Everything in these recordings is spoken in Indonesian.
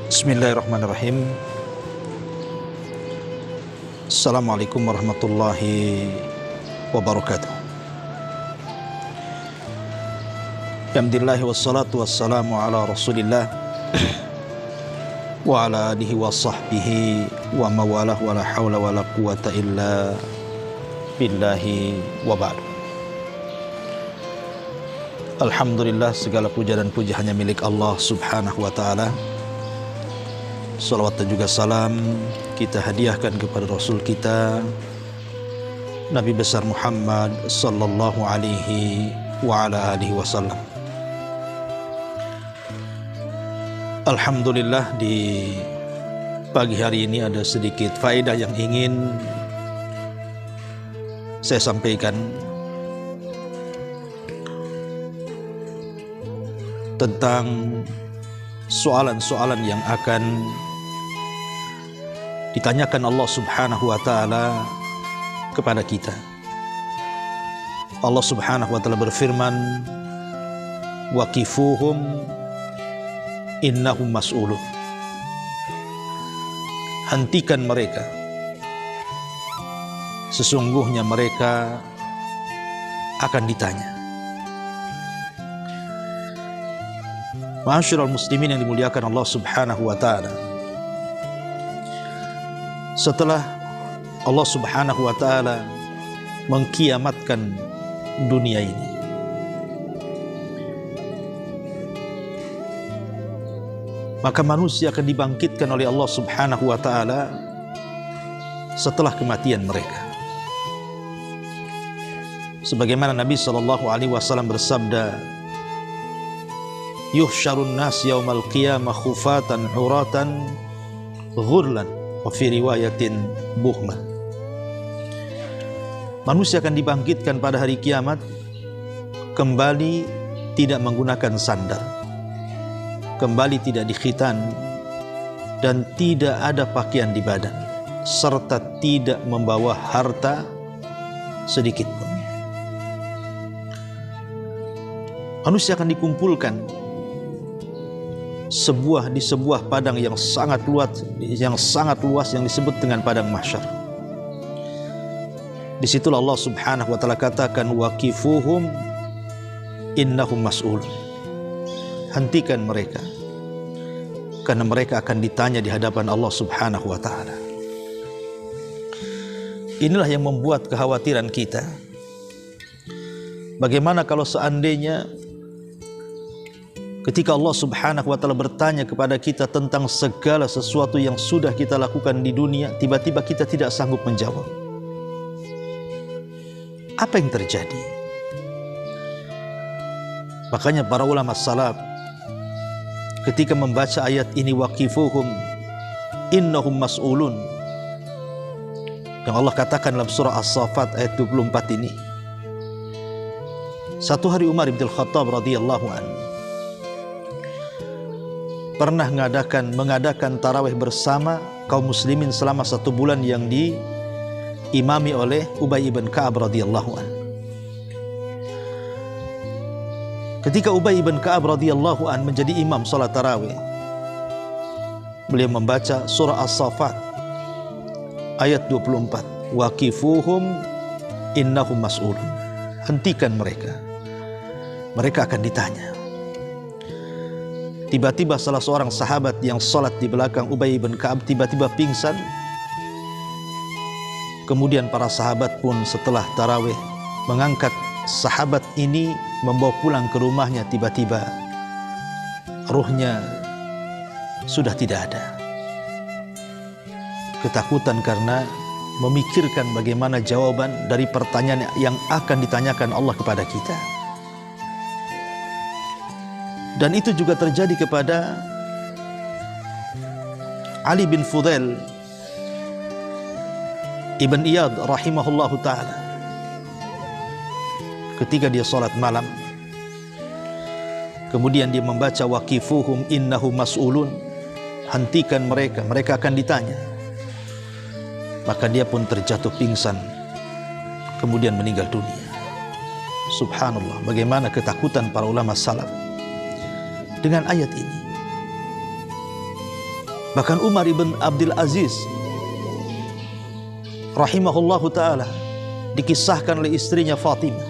Bismillahirrahmanirrahim. Assalamualaikum warahmatullahi wabarakatuh. Alhamdulillah wassalatu wassalamu ala rasulillah wa ala alihi wa sahbihi wa mawalah wa la hawla wa la quwata illa billahi wa ba'du. Alhamdulillah, segala puja dan puji hanya milik Allah subhanahu wa ta'ala. Salawat dan juga salam kita hadiahkan kepada Rasul kita Nabi besar Muhammad sallallahu alaihi wa ala alihi wasallam. Alhamdulillah, di pagi hari ini ada sedikit faedah yang ingin saya sampaikan tentang soalan-soalan yang akan ditanyakan Allah subhanahu wa ta'ala kepada kita. Allah subhanahu wa ta'ala berfirman, waqifuhum innahum mas'ulun. Hentikan mereka, sesungguhnya mereka akan ditanya. Ma'asyiral muslimin yang dimuliakan Allah subhanahu wa ta'ala, setelah Allah subhanahu wa ta'ala mengkiamatkan dunia ini, maka manusia akan dibangkitkan oleh Allah subhanahu wa ta'ala setelah kematian mereka. Sebagaimana Nabi SAW bersabda, yuhsyarun nas yaumal qiyamah khufatan uratan ghurlan wa fi riwayatin buhman. Manusia akan dibangkitkan pada hari kiamat kembali tidak menggunakan sandal, kembali tidak dikhitan, dan tidak ada pakaian di badan, serta tidak membawa harta sedikit pun. Manusia akan dikumpulkan di sebuah padang yang sangat luas yang disebut dengan padang mahsyar. Disitulah Allah subhanahu wa ta'ala katakan, waqifuhum innahum mas'ul. Hentikan mereka, karena mereka akan ditanya di hadapan Allah subhanahu wa ta'ala. Inilah yang membuat kekhawatiran kita. Bagaimana kalau seandainya ketika Allah subhanahu wa ta'ala bertanya kepada kita tentang segala sesuatu yang sudah kita lakukan di dunia, tiba-tiba kita tidak sanggup menjawab? Apa yang terjadi? Makanya para ulama salaf ketika membaca ayat ini, waqifuhum innahum mas'ulun, yang Allah katakan dalam surah As-Saffat ayat 24 ini, satu hari Umar bin Khattab radhiyallahu anhu pernah mengadakan tarawih bersama kaum muslimin selama 1 bulan yang diimami oleh Ubay bin Ka'ab radhiyallahu anhu. Ketika Ubay bin Ka'ab radhiyallahu anhu menjadi imam salat tarawih, beliau membaca surah As-Saffat ayat 24, waqifuhum innahum mas'ulun. Hentikan mereka, mereka akan ditanya. Tiba-tiba salah seorang sahabat yang salat di belakang Ubay bin Ka'ab tiba-tiba pingsan. Kemudian para sahabat pun setelah tarawih mengangkat sahabat ini, membawa pulang ke rumahnya. Tiba-tiba ruhnya sudah tidak ada. Ketakutan karena memikirkan bagaimana jawaban dari pertanyaan yang akan ditanyakan Allah kepada kita. Dan itu juga terjadi kepada Ali bin Fudail Ibn Iyad rahimahullahu ta'ala. Ketika dia salat malam, kemudian dia membaca waqifuhum innahum mas'ulun, hentikan mereka, mereka akan ditanya. Maka dia pun terjatuh pingsan, kemudian meninggal dunia. Subhanallah, bagaimana ketakutan para ulama salaf dengan ayat ini. Bahkan Umar ibn Abdul Aziz rahimahullahu ta'ala dikisahkan oleh istrinya Fatimah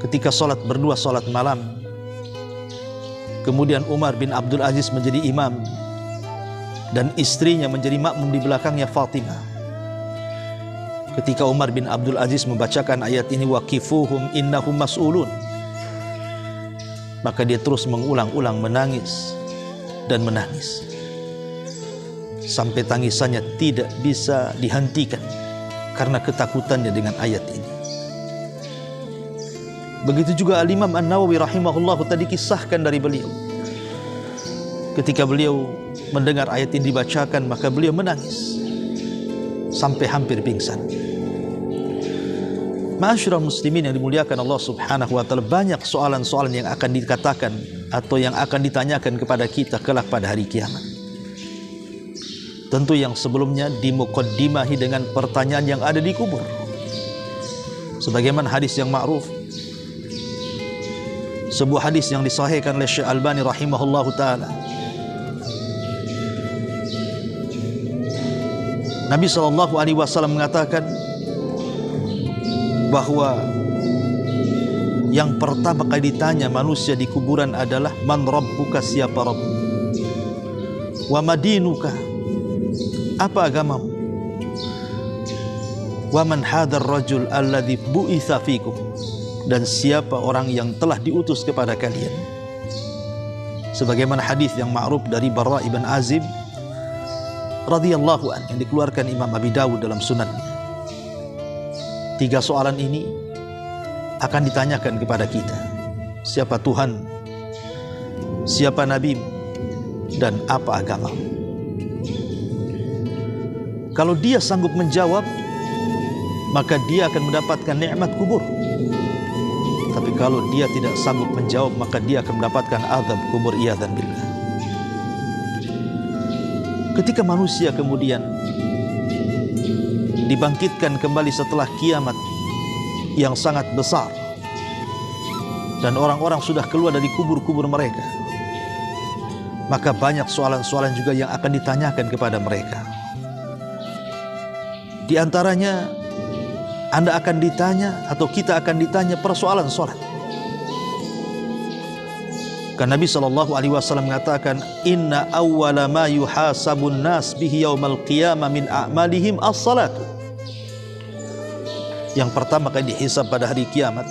ketika berdua salat malam. Kemudian Umar bin Abdul Aziz menjadi imam dan istrinya menjadi makmum di belakangnya Fatimah. Ketika Umar bin Abdul Aziz membacakan ayat ini, waqifuhum innahum mas'ulun, maka dia terus mengulang-ulang menangis dan menangis sampai tangisannya tidak bisa dihentikan karena ketakutannya dengan ayat ini. Begitu juga Al-Imam An-Nawawi rahimahullah tadi kisahkan dari beliau. Ketika beliau mendengar ayat ini dibacakan, maka beliau menangis sampai hampir pingsan. Ma'asyiral muslimin yang dimuliakan Allah Subhanahu wa taala, banyak soalan-soalan yang akan dikatakan atau yang akan ditanyakan kepada kita kelak pada hari kiamat. Tentu yang sebelumnya dimukaddimahi dengan pertanyaan yang ada di kubur. Sebagaimana hadis yang ma'ruf, sebuah hadis yang disahihkan oleh Syekh Albani rahimahullahu taala. Nabi SAW mengatakan bahwa yang pertama kali ditanya manusia di kuburan adalah man rabbuka, siapa Rabb, wa madinuka, apa agamamu, wa man hadzal rajul alladzi bu'itsa fikum, dan siapa orang yang telah diutus kepada kalian. Sebagaimana hadis yang ma'ruf dari Barra ibn Azib radhiyallahu anhu yang dikeluarkan Imam Abi Dawud dalam sunannya. 3 soalan ini akan ditanyakan kepada kita. Siapa Tuhan, siapa Nabi, dan apa agama. Kalau dia sanggup menjawab, maka dia akan mendapatkan nikmat kubur. Tapi kalau dia tidak sanggup menjawab, maka dia akan mendapatkan azab kubur, iyadzan billah. Ketika manusia kemudian dibangkitkan kembali setelah kiamat yang sangat besar dan orang-orang sudah keluar dari kubur-kubur mereka, maka banyak soalan-soalan juga yang akan ditanyakan kepada mereka. Di antaranya, Anda akan ditanya atau kita akan ditanya persoalan salat. Kan Nabi SAW mengatakan, inna awwala ma yuhasabun nas bihi yaumal qiyamah min a'malihim as-salatu. Yang pertama kali dihisab pada hari kiamat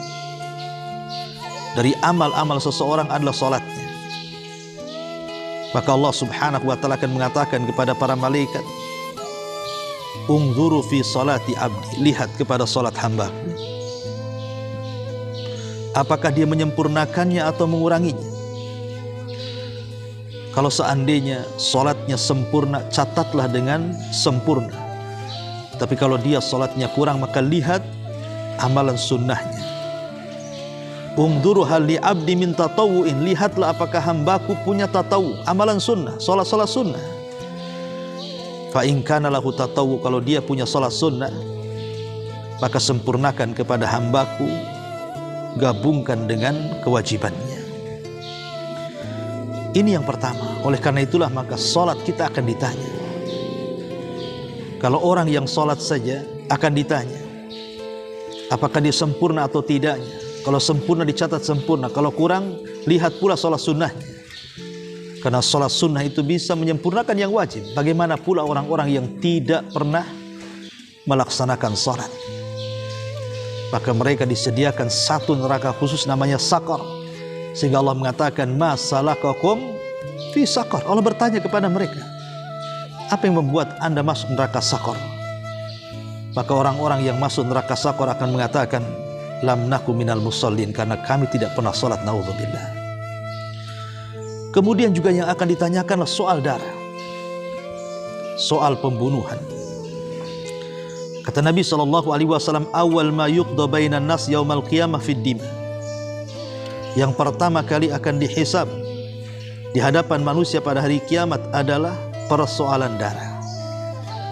dari amal-amal seseorang adalah salatnya. Maka Allah Subhanahu wa taala akan mengatakan kepada para malaikat, unzuru fi salati abdi, lihat kepada salat hamba. Apakah dia menyempurnakannya atau menguranginya? Kalau seandainya salatnya sempurna, catatlah dengan sempurna. Tapi kalau dia salatnya kurang, maka lihat amalan sunnahnya. Ungduru hal li abdi min tatawu'in, lihatlah apakah hambaku punya tatawu, amalan sunnah, salat-salat sunnah. Fa in kana lahu tatawu, kalau dia punya salat sunnah, maka sempurnakan kepada hambaku, gabungkan dengan kewajibannya. Ini yang pertama. Oleh karena itulah maka salat kita akan ditanya. Kalau orang yang salat saja akan ditanya apakah dia sempurna atau tidaknya. Kalau sempurna dicatat sempurna, kalau kurang lihat pula salat sunnahnya. Karena salat sunnah itu bisa menyempurnakan yang wajib. Bagaimana pula orang-orang yang tidak pernah melaksanakan salat? Maka mereka disediakan satu neraka khusus namanya Saqar. Sehingga Allah mengatakan, ma salakakum fi saqar. Allah bertanya kepada mereka, apa yang membuat anda masuk neraka Saqar? Maka orang-orang yang masuk neraka Saqar akan mengatakan, lam naku minal musallin, karena kami tidak pernah salat, naudzubillah. Kemudian juga yang akan ditanyakan soal darah, soal pembunuhan. Kata Nabi SAW, awal ma yuqda bainan nas yaumal qiyamah fid dima. Yang pertama kali akan dihisab di hadapan manusia pada hari kiamat adalah persoalan darah.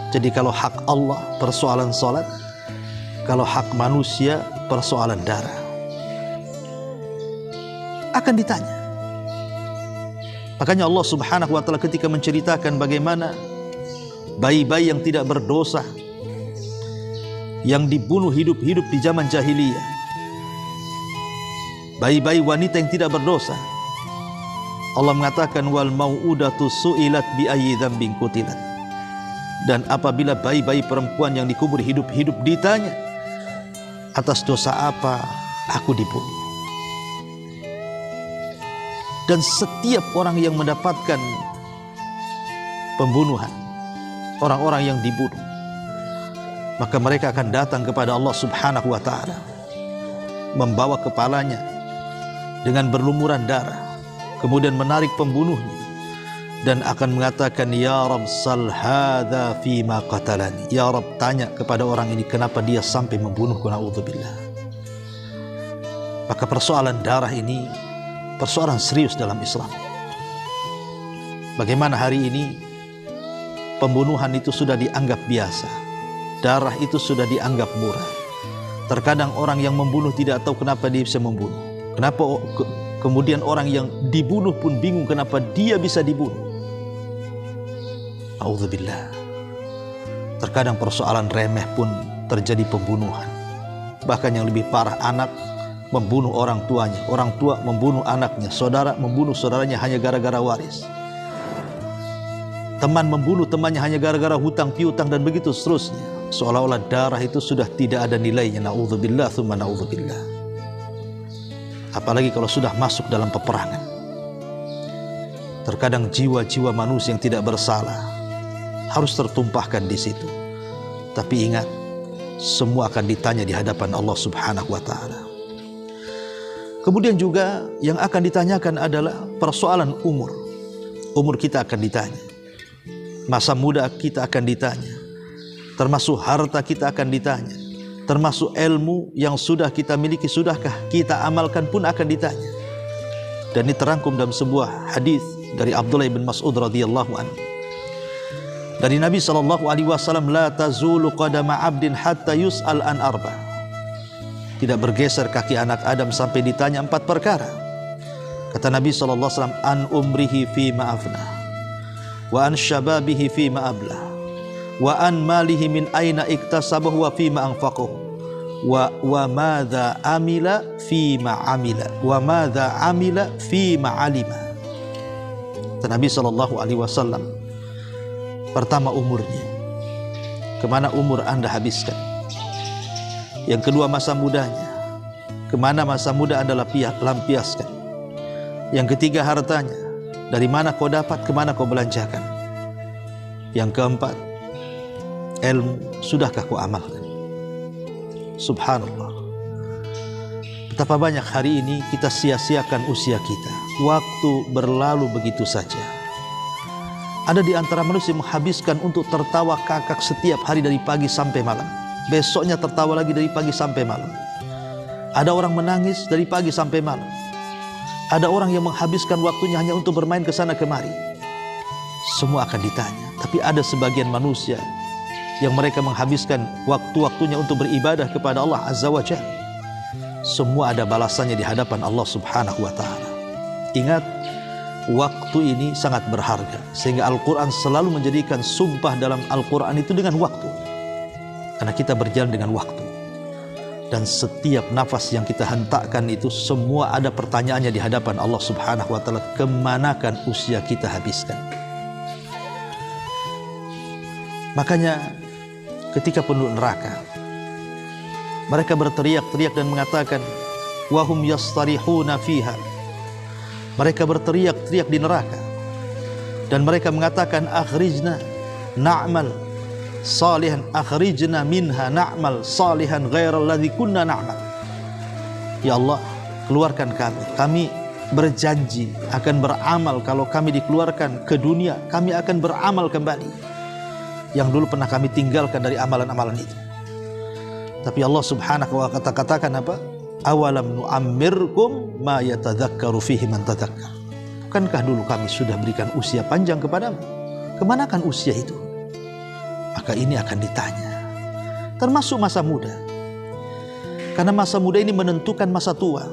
Jadi kalau hak Allah persoalan salat, kalau hak manusia persoalan darah. Akan ditanya. Makanya Allah Subhanahu wa taala ketika menceritakan bagaimana bayi-bayi yang tidak berdosa yang dibunuh hidup-hidup di zaman jahiliyah, bayi-bayi wanita yang tidak berdosa, Allah mengatakan wal mau'udatu su'ilat bi ayyi dzambin qutilat. Dan apabila bayi-bayi perempuan yang dikubur hidup-hidup ditanya, atas dosa apa aku dibunuh? Dan setiap orang yang mendapatkan pembunuhan, orang-orang yang dibunuh, maka mereka akan datang kepada Allah Subhanahu wa ta'ala, membawa kepalanya dengan berlumuran darah, kemudian menarik pembunuhnya dan akan mengatakan, ya Rabb sal hadza fima qatalani. Ya Rabb, tanya kepada orang ini kenapa dia sampai membunuhku, naudzubillah. Maka persoalan darah ini persoalan serius dalam Islam. Bagaimana hari ini pembunuhan itu sudah dianggap biasa, darah itu sudah dianggap murah. Terkadang orang yang membunuh tidak tahu kenapa dia bisa membunuh. Kenapa kemudian orang yang dibunuh pun bingung kenapa dia bisa dibunuh. A'udzubillah. Terkadang persoalan remeh pun terjadi pembunuhan. Bahkan yang lebih parah, anak membunuh orang tuanya, orang tua membunuh anaknya, saudara membunuh saudaranya hanya gara-gara waris, teman membunuh temannya hanya gara-gara hutang piutang, dan begitu seterusnya. Seolah-olah darah itu sudah tidak ada nilainya. Na'udzubillah tsumma na'udzubillah. Apalagi kalau sudah masuk dalam peperangan. Terkadang jiwa-jiwa manusia yang tidak bersalah harus tertumpahkan di situ. Tapi ingat, semua akan ditanya di hadapan Allah Subhanahu wa ta'ala. Kemudian juga yang akan ditanyakan adalah persoalan umur. Umur kita akan ditanya. Masa muda kita akan ditanya. Termasuk harta kita akan ditanya. Termasuk ilmu yang sudah kita miliki, sudahkah kita amalkan pun akan ditanya. Dan ini terangkum dalam sebuah hadis dari Abdullah bin Mas'ud radhiyallahu anhu. Dari Nabi SAW, la tazulu qadama abdin hatta yus'al an arba. Tidak bergeser kaki anak Adam sampai ditanya 4 perkara. Kata Nabi SAW, an umrihi fi ma'afna, wa an syababihi fi ma'ablah, wa an malihi min aina iktasabahu wa fi ma'anfaqahu, wa madza amila fi ma'amila, wa madza amila fi ma'alima. Kata Nabi SAW, pertama umurnya, kemana umur anda habiskan. Yang kedua masa mudanya, kemana masa muda anda lampiaskan. Yang ketiga hartanya, dari mana kau dapat, kemana kau belanjakan. Yang keempat, ilmu, sudahkah kau amalkan. Subhanallah. Betapa banyak hari ini kita sia-siakan usia kita. Waktu berlalu begitu saja. Ada di antara manusia yang menghabiskan untuk tertawa kakak setiap hari dari pagi sampai malam. Besoknya tertawa lagi dari pagi sampai malam. Ada orang menangis dari pagi sampai malam. Ada orang yang menghabiskan waktunya hanya untuk bermain ke sana kemari. Semua akan ditanya. Tapi ada sebagian manusia yang mereka menghabiskan waktu-waktunya untuk beribadah kepada Allah Azza wa Jalla. Semua ada balasannya di hadapan Allah Subhanahu wa ta'ala. Ingat, waktu ini sangat berharga. Sehingga Al-Quran selalu menjadikan sumpah dalam Al-Quran itu dengan waktu. Karena kita berjalan dengan waktu. Dan setiap nafas yang kita hentakkan itu semua ada pertanyaannya di hadapan Allah Subhanahu wa ta'ala. Kemanakan usia kita habiskan? Makanya ketika penduduk neraka, mereka berteriak-teriak dan mengatakan, wahum yastarihuna fiha. Mereka berteriak-teriak di neraka dan mereka mengatakan, akhrijna na'mal salihan, akhrijna minha na'mal salihan ghairal ladzi kunna na'mal. Ya Allah, keluarkan kami. Kami berjanji akan beramal. Kalau kami dikeluarkan ke dunia, kami akan beramal kembali yang dulu pernah kami tinggalkan dari amalan-amalan itu. Tapi Allah Subhanahu wa ta'ala katakan apa? Awalam nu'ammirkum ma yatadzakkaru fihi man tadzakkar. Bukankah dulu kami sudah berikan usia panjang kepadamu? Kemanakan usia itu? Maka ini akan ditanya. Termasuk masa muda. Karena masa muda ini menentukan masa tua.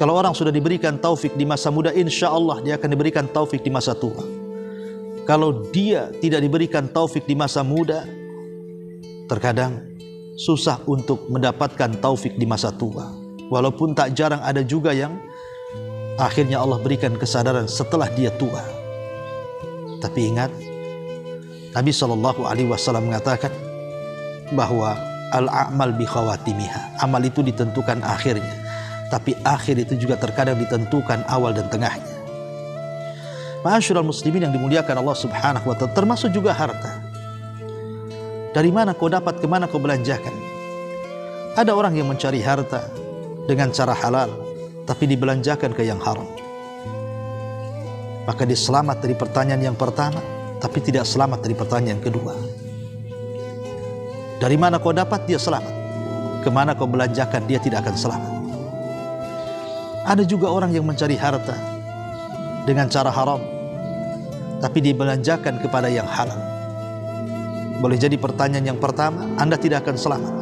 Kalau orang sudah diberikan taufik di masa muda, insya Allah dia akan diberikan taufik di masa tua. Kalau dia tidak diberikan taufik di masa muda, terkadang susah untuk mendapatkan taufik di masa tua. Walaupun tak jarang ada juga yang akhirnya Allah berikan kesadaran setelah dia tua. Tapi ingat, Nabi SAW mengatakan bahwa al-a'mal bi khawatimiha, amal itu ditentukan akhirnya, tapi akhir itu juga terkadang ditentukan awal dan tengahnya. Ma'asyiral muslimin yang dimuliakan Allah Subhanahu wa ta'ala, termasuk juga harta. Dari mana kau dapat, kemana kau belanjakan? Ada orang yang mencari harta dengan cara halal, tapi dibelanjakan ke yang haram. Maka dia selamat dari pertanyaan yang pertama, tapi tidak selamat dari pertanyaan yang kedua. Dari mana kau dapat, dia selamat. Kemana kau belanjakan, dia tidak akan selamat. Ada juga orang yang mencari harta dengan cara haram, tapi dibelanjakan kepada yang halal. Boleh jadi pertanyaan yang pertama Anda tidak akan selamat,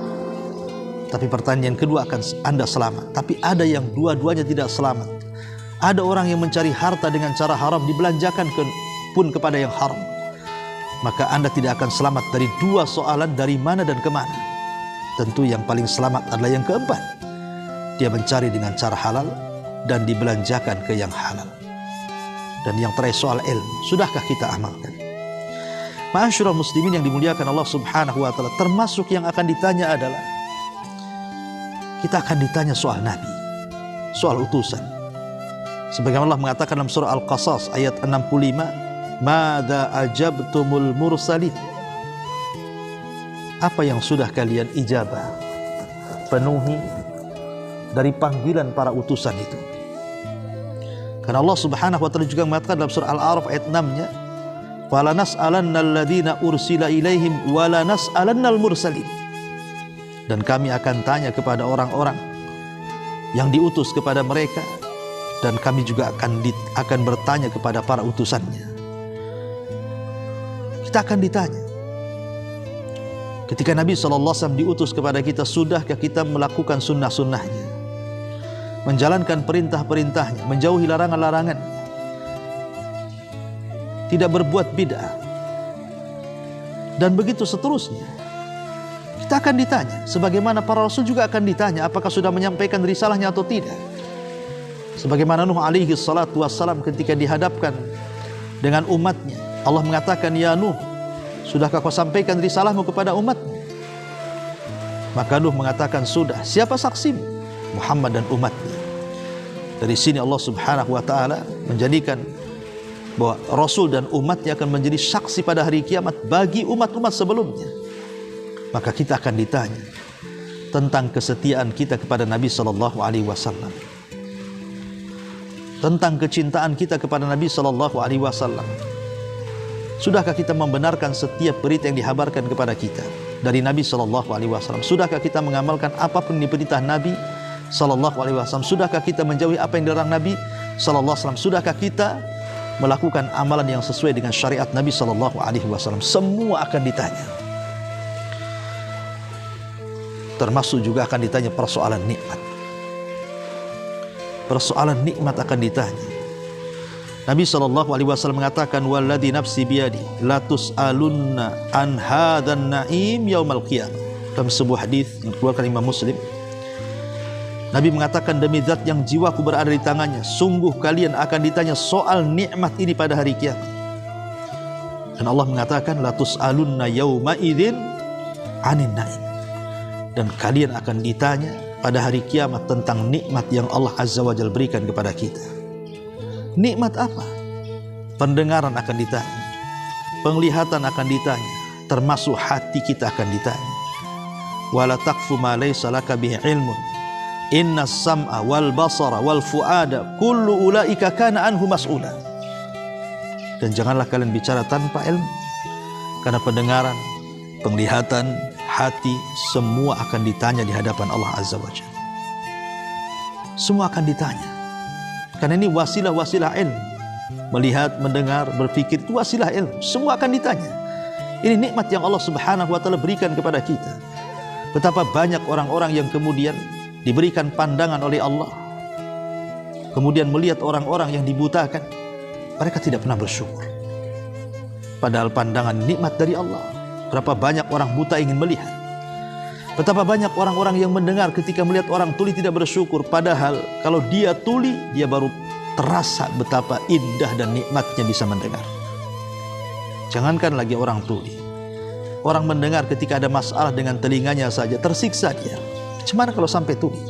tapi pertanyaan yang kedua akan Anda selamat. Tapi ada yang dua-duanya tidak selamat. Ada orang yang mencari harta dengan cara haram, dibelanjakan pun kepada yang haram. Maka Anda tidak akan selamat dari dua soalan, dari mana dan kemana. Tentu yang paling selamat adalah yang keempat. Dia mencari dengan cara halal dan dibelanjakan ke yang halal. Dan yang terakhir soal ilmu, sudahkah kita amalkan? Ma'asyiral muslimin yang dimuliakan Allah Subhanahu wa ta'ala, termasuk yang akan ditanya adalah kita akan ditanya soal Nabi, soal utusan. Sebagaimana Allah mengatakan dalam surah Al-Qasas ayat 65, "Madza ajabtumul mursalin?" Apa yang sudah kalian ijabah, penuhi dari panggilan para utusan itu? Karena Allah Subhanahu wa ta'ala juga mengatakan dalam surah Al-A'raf ayat 6-nya, "Fala nas'alannal ladzina ursila ilaihim wa la nas'alannal mursalin." Dan kami akan tanya kepada orang-orang yang diutus kepada mereka, dan kami juga akan bertanya kepada para utusannya. Kita akan ditanya. Ketika Nabi SAW diutus kepada kita, sudahkah kita melakukan sunnah-sunnahnya, menjalankan perintah-perintahnya, menjauhi larangan-larangan, tidak berbuat bid'ah, dan begitu seterusnya. Kita akan ditanya, sebagaimana para rasul juga akan ditanya apakah sudah menyampaikan risalahnya atau tidak. Sebagaimana Nuh alaihi salatu wassalam ketika dihadapkan dengan umatnya, Allah mengatakan, "Ya Nuh, sudahkah kau sampaikan risalahmu kepada umatmu?" Maka Nuh mengatakan, "Sudah." Siapa saksimu? Muhammad dan umatnya. Dari sini Allah Subhanahu wa ta'ala menjadikan bahwa Rasul dan umatnya akan menjadi saksi pada hari kiamat bagi umat-umat sebelumnya. Maka kita akan ditanya tentang kesetiaan kita kepada Nabi SAW, tentang kecintaan kita kepada Nabi SAW. Sudahkah kita membenarkan setiap berita yang dihabarkan kepada kita dari Nabi SAW? Sudahkah kita mengamalkan apapun yang diperintah Nabi SAW? Sudahkah kita menjauhi apa yang dilarang Nabi SAW? Sudahkah kita melakukan amalan yang sesuai dengan syariat Nabi SAW? Semua akan ditanya. Termasuk juga akan ditanya persoalan nikmat. Persoalan nikmat akan ditanya. Nabi SAW mengatakan, "Walladzi nafsi biyadi la tus'alunna an hadzan na'im yaumal qiyamah." Dalam sebuah hadis yang dikeluarkan Imam Muslim, Nabi mengatakan, "Demi zat yang jiwaku berada di tangannya, sungguh kalian akan ditanya soal nikmat ini pada hari kiamat." Dan Allah mengatakan, "La tus'alunna yauma idzin 'anin na'im." Dan kalian akan ditanya pada hari kiamat tentang nikmat yang Allah Azza wa Jalla berikan kepada kita. Nikmat apa? Pendengaran akan ditanya, penglihatan akan ditanya, termasuk hati kita akan ditanya. "Wala taqfu ma laysa laka bihi ilmun, innas sam'a wal basara wal fuada kullu ulaika kana anhu mas'ula." Dan janganlah kalian bicara tanpa ilmu, karena pendengaran, penglihatan, hati, semua akan ditanya di hadapan Allah Azza wa Jalla. Semua akan ditanya. Karena ini wasilah-wasilah ilmu. Melihat, mendengar, berfikir, itu wasilah ilmu. Semua akan ditanya. Ini nikmat yang Allah Subhanahu wa ta'ala berikan kepada kita. Betapa banyak orang-orang yang kemudian diberikan pandangan oleh Allah, kemudian melihat orang-orang yang dibutakan, mereka tidak pernah bersyukur. Padahal pandangan nikmat dari Allah. Berapa banyak orang buta ingin melihat. Betapa banyak orang-orang yang mendengar ketika melihat orang tuli tidak bersyukur. Padahal kalau dia tuli, dia baru terasa betapa indah dan nikmatnya bisa mendengar. Jangankan lagi orang tuli. Orang mendengar ketika ada masalah dengan telinganya saja tersiksa dia. Bagaimana kalau sampai tuli?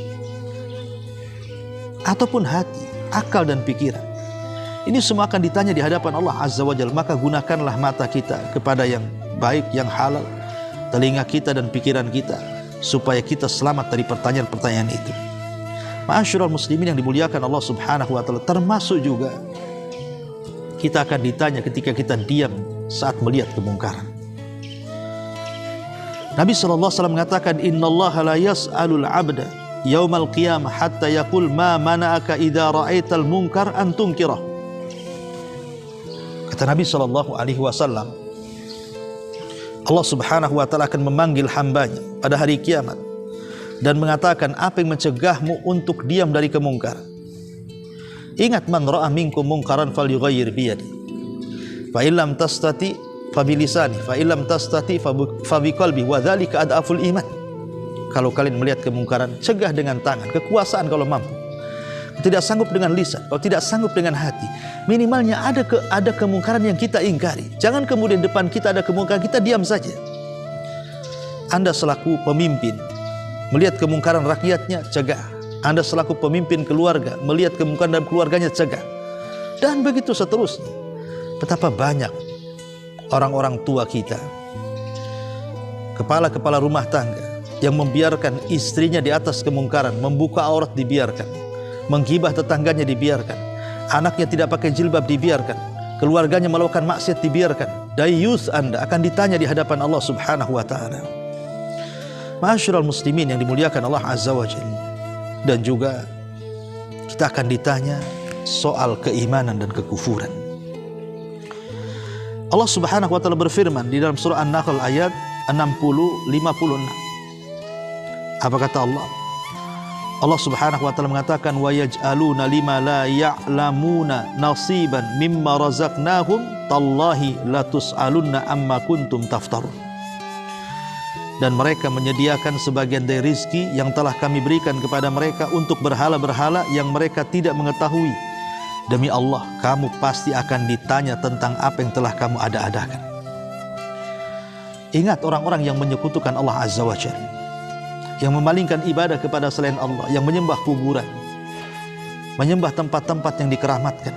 Ataupun hati, akal dan pikiran. Ini semua akan ditanya di hadapan Allah Azza wa Jalla. Maka gunakanlah mata kita kepada yang baik, yang halal, telinga kita dan pikiran kita, supaya kita selamat dari pertanyaan-pertanyaan itu. Ma'asyiral muslimin yang dimuliakan Allah Subhanahu wa taala, termasuk juga kita akan ditanya ketika kita diam saat melihat kemungkaran. Nabi SAW mengatakan, innallaha la yas'alul 'abda yaumal qiyamah hatta yaqul ma mana'aka idza ra'aital munkar an tunkirah. Kata Nabi SAW, Allah Subhanahu wa taala akan memanggil hambanya pada hari kiamat dan mengatakan, apa yang mencegahmu untuk diam dari kemungkaran? Ingat, man ra'a minkum mungkaran falyughayyir biyadi, fa illam tastati fa bilisani, fa illam tastati fa biqalbi wa dzalika adaful iman. Kalau kalian melihat kemungkaran, cegah dengan tangan, kekuasaan kalau mampu. Tidak sanggup dengan lisan, kalau tidak sanggup dengan hati, minimalnya ada kemungkaran yang kita ingkari. Jangan kemudian depan kita ada kemungkaran, kita diam saja. Anda selaku pemimpin melihat kemungkaran rakyatnya, cegah. Anda selaku pemimpin keluarga melihat kemungkaran dalam keluarganya, cegah. Dan begitu seterusnya. Betapa banyak orang-orang tua kita, kepala-kepala rumah tangga, yang membiarkan istrinya di atas kemungkaran, membuka aurat dibiarkan, menggibah tetangganya dibiarkan, anaknya tidak pakai jilbab dibiarkan, keluarganya melakukan maksiat dibiarkan. Dayyus Anda akan ditanya di hadapan Allah Subhanahu wa taala. Ma'asyiral muslimin yang dimuliakan Allah Azza wa Jalla. Dan juga kita akan ditanya soal keimanan dan kekufuran. Allah Subhanahu wa taala berfirman di dalam surah An-Nahl ayat 60-56. Apa kata Allah? Allah Subhanahu wa taala mengatakan, wa yaj'aluna lima la ya'lamuna nasiban mimma razaqnahum tallahi latus'alunna amma kuntum taftarun. Dan mereka menyediakan sebagian dari rizki yang telah kami berikan kepada mereka untuk berhala-berhala yang mereka tidak mengetahui. Demi Allah, kamu pasti akan ditanya tentang apa yang telah kamu ada-adakan. Ingat orang-orang yang menyekutukan Allah Azza wa Jalla, yang memalingkan ibadah kepada selain Allah, yang menyembah kuburan, menyembah tempat-tempat yang dikeramatkan,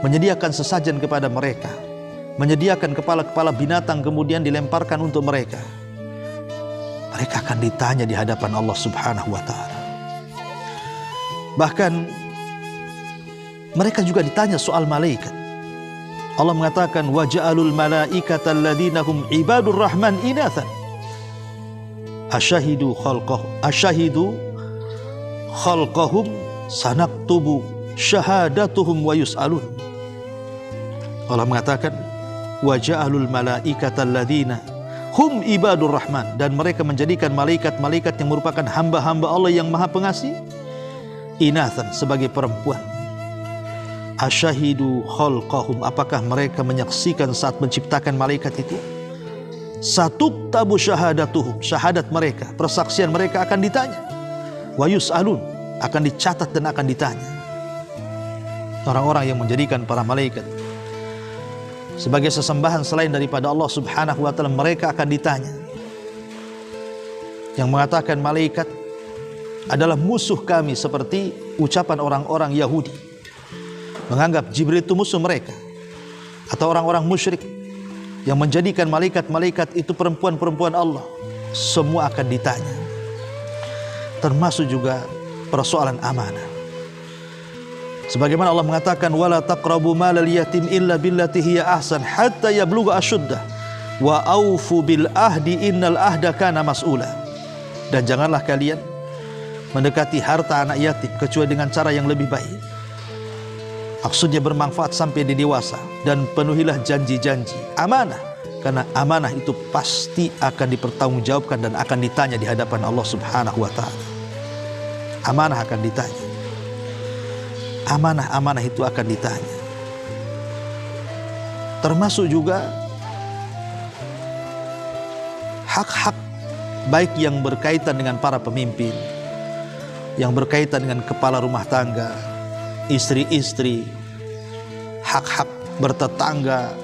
menyediakan sesajen kepada mereka, menyediakan kepala-kepala binatang kemudian dilemparkan untuk mereka. Mereka akan ditanya di hadapan Allah Subhanahu wa taala. Bahkan mereka juga ditanya soal malaikat. Allah mengatakan, wa ja'alul malaikata alladziina hum ibadur rahman inathan asyahidu khalqahum sanaktubu syahadatuhum wa yus'alun. Allah mengatakan, wa ja'alul malaikata alladziina hum ibadur rahman, dan mereka menjadikan malaikat-malaikat yang merupakan hamba-hamba Allah yang maha pengasih inathan, sebagai perempuan. Asyahidu khalqahum, apakah mereka menyaksikan saat menciptakan malaikat itu? Satuktabu syahadatuhum, syahadat mereka, persaksian mereka akan ditanya. Wa yus'alun, akan dicatat dan akan ditanya. Orang-orang yang menjadikan para malaikat sebagai sesembahan selain daripada Allah Subhanahu wa taala, mereka akan ditanya. Yang mengatakan malaikat adalah musuh kami, seperti ucapan orang-orang Yahudi, menganggap Jibril itu musuh mereka, atau orang-orang musyrik yang menjadikan malaikat-malaikat itu perempuan-perempuan Allah. Semua akan ditanya, termasuk juga persoalan amanah. Sebagaimana Allah mengatakan, wala taqrabu malal yatim illa billati hiya ahsan hatta yablugha asyuddah wa aufu bil ahdi innal ahda kana mas'ula. Dan janganlah kalian mendekati harta anak yatim kecuali dengan cara yang lebih baik. Maksudnya bermanfaat sampai di dewasa, dan penuhilah janji-janji amanah, karena amanah itu pasti akan dipertanggungjawabkan dan akan ditanya di hadapan Allah Subhanahu wa taala. Amanah akan ditanya. amanah-amanah itu akan ditanya. Termasuk juga hak-hak baik yang berkaitan dengan para pemimpin, yang berkaitan dengan kepala rumah tangga, istri-istri, hak-hak bertetangga,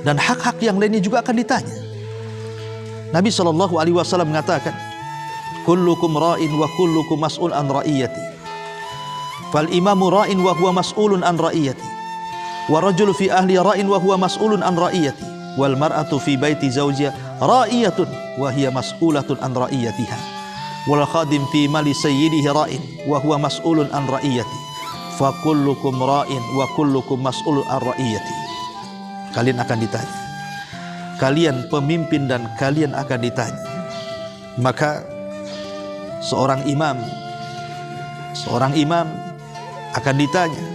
dan hak-hak yang lainnya juga akan ditanya. Nabi SAW mengatakan, kullukum ra'in wa kullukum mas'ul an ra'iyati, fal imamu ra'in wa huwa mas'ulun an ra'iyati, wa rajulu fi ahli ra'in wa huwa mas'ulun an ra'iyati, wal mar'atu fi baiti zawjiha ra'iyatun wa hiya mas'ulatun an ra'iyatiha, wal khadim fi mali sayyidihi ra'in wa huwa mas'ulun an ra'iyati, fa kullukum ra'in wa kullukum mas'ulun an ra'iyati. Kalian akan ditanya, kalian pemimpin dan kalian akan ditanya. Maka seorang imam akan ditanya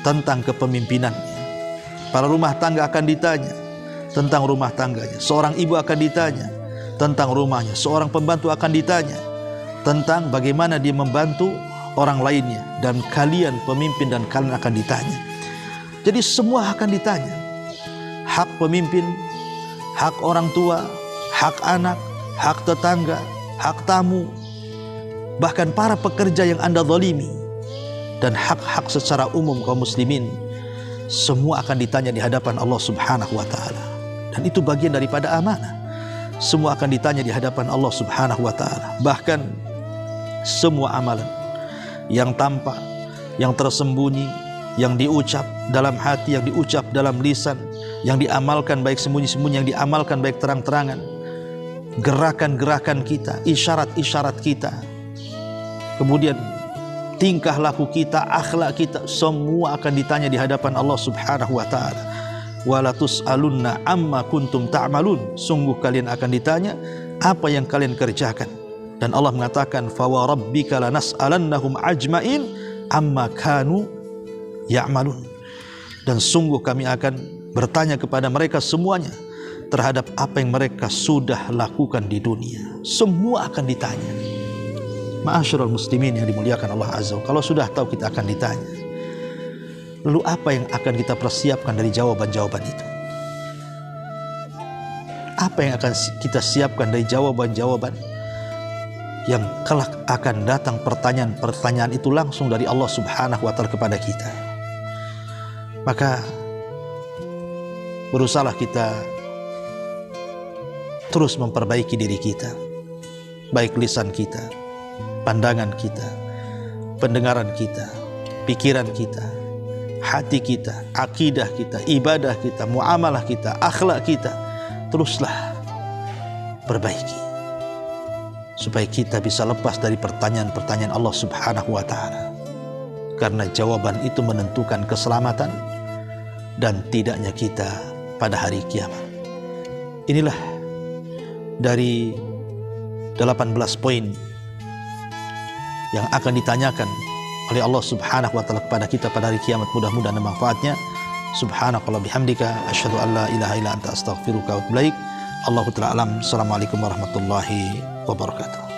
tentang kepemimpinannya. Para rumah tangga akan ditanya tentang rumah tangganya. Seorang ibu akan ditanya tentang rumahnya. Seorang pembantu akan ditanya tentang bagaimana dia membantu orang lainnya. Dan kalian pemimpin dan kalian akan ditanya. Jadi semua akan ditanya. Hak pemimpin, hak orang tua, hak anak, hak tetangga, hak tamu, bahkan para pekerja yang Anda zalimi, dan hak-hak secara umum kaum muslimin, semua akan ditanya di hadapan Allah Subhanahu wa ta'ala. Dan itu bagian daripada amanah. Semua akan ditanya di hadapan Allah Subhanahu wa ta'ala. Bahkan semua amalan yang tampak, yang tersembunyi, yang diucap dalam hati, yang diucap dalam lisan, yang diamalkan baik sembunyi-sembunyi, yang diamalkan baik terang-terangan, gerakan-gerakan kita, isyarat-isyarat kita, kemudian tingkah laku kita, akhlak kita, semua akan ditanya di hadapan Allah Subhanahu wa ta'ala. Wala tus'alunna amma kuntum ta'malun. Sungguh kalian akan ditanya apa yang kalian kerjakan. Dan Allah mengatakan, fa wa rabbika lanas'alannahum ajmain amma kanu ya'malun. Dan sungguh kami akan bertanya kepada mereka semuanya terhadap apa yang mereka sudah lakukan di dunia. Semua akan ditanya. Ma'asyiral muslimin yang dimuliakan Allah Azza wa Jalla, kalau sudah tahu kita akan ditanya, lalu apa yang akan kita persiapkan dari jawaban-jawaban itu? Apa yang akan kita siapkan dari jawaban-jawaban yang kelak akan datang? Pertanyaan-pertanyaan itu langsung dari Allah Subhanahu wa ta'ala kepada kita. Maka berusahalah kita terus memperbaiki diri kita, baik lisan kita, pandangan kita, pendengaran kita, pikiran kita, hati kita, akidah kita, ibadah kita, muamalah kita, akhlak kita. Teruslah perbaiki supaya kita bisa lepas dari pertanyaan-pertanyaan Allah Subhanahu wa ta'ala. Karena jawaban itu menentukan keselamatan dan tidaknya kita pada hari kiamat. Inilah dari 18 poin yang akan ditanyakan oleh Allah Subhanahu wa ta'ala kepada kita pada hari kiamat. Mudah-mudahan manfaatnya. Subhanakallah bihamdika asyhadu an la ilaha illa anta astaghfiruka wa atubu ilaik. Allahu ta'ala alam. Assalamualaikum warahmatullahi wabarakatuh.